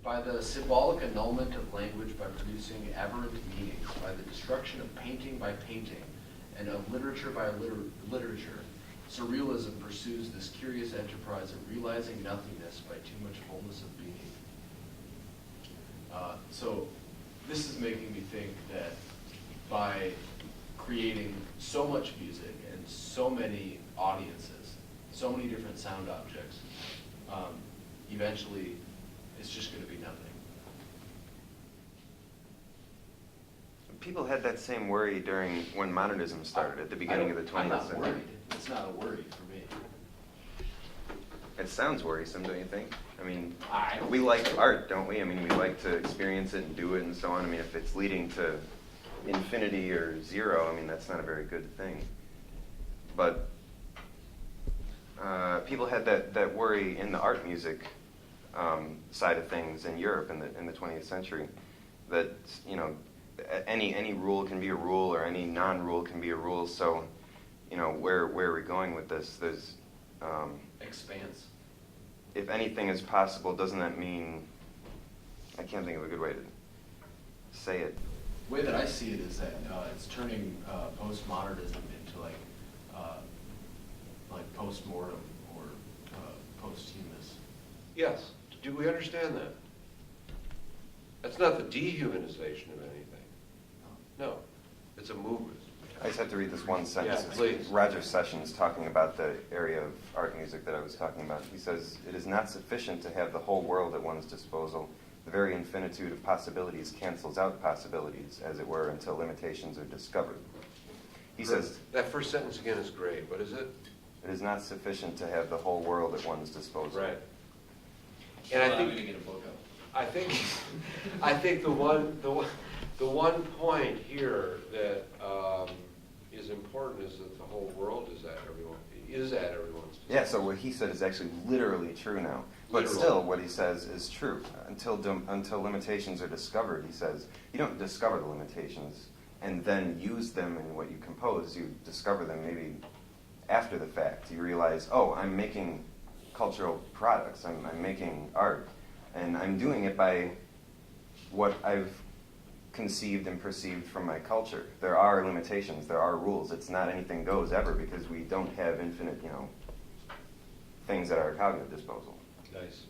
By the symbolic annulment of language by producing aberrant meaning, by the destruction of painting by painting, and of literature by literature, surrealism pursues this curious enterprise of realizing nothingness by too much fullness of being. So this is making me think that by creating so much music and so many audiences, so many different sound objects, eventually it's just going to be nothing. People had that same worry during when modernism started at the beginning of the 20th I'm not century. worried. It's not a worry for me. It sounds worrisome, don't you think? I mean, I don't we think like so. art, don't we? I mean, we like to experience it and do it and so on. I mean, if it's leading to infinity or zero, I mean, that's not a very good thing. But people had that worry in the art music side of things in Europe in the 20th century, that, you know, any rule can be a rule or any non-rule can be a rule. So, you know, where are we going with this? There's Expanse. if anything is possible, doesn't that mean, I can't think of a good way to say it. The way that I see it is that it's turning postmodernism into like postmortem or posthumous. Yes. Do we understand that? That's not the dehumanization of anything. No. It's a movement. I just have to read this one sentence. Yeah, It's please. Roger Sessions talking about the area of art music that I was talking about. He says, "It is not sufficient to have the whole world at one's disposal. The very infinitude of possibilities cancels out possibilities, as it were, until limitations are discovered." He says, That first sentence again is great. What is it? "It is not sufficient to have the whole world at one's disposal." Right. And I I'm think going to get a book out. I think the one point here that is important is that the whole world is at everyone's disposal. Yeah, so what he said is actually literally true now. But Literally. still, what he says is true. Until limitations are discovered, he says, you don't discover the limitations and then use them in what you compose. You discover them maybe after the fact. You realize, oh, I'm making cultural products. I'm making art. And I'm doing it by what I've conceived and perceived from my culture. There are limitations. There are rules. It's not anything goes ever because we don't have infinite, things at our cognitive disposal. Nice.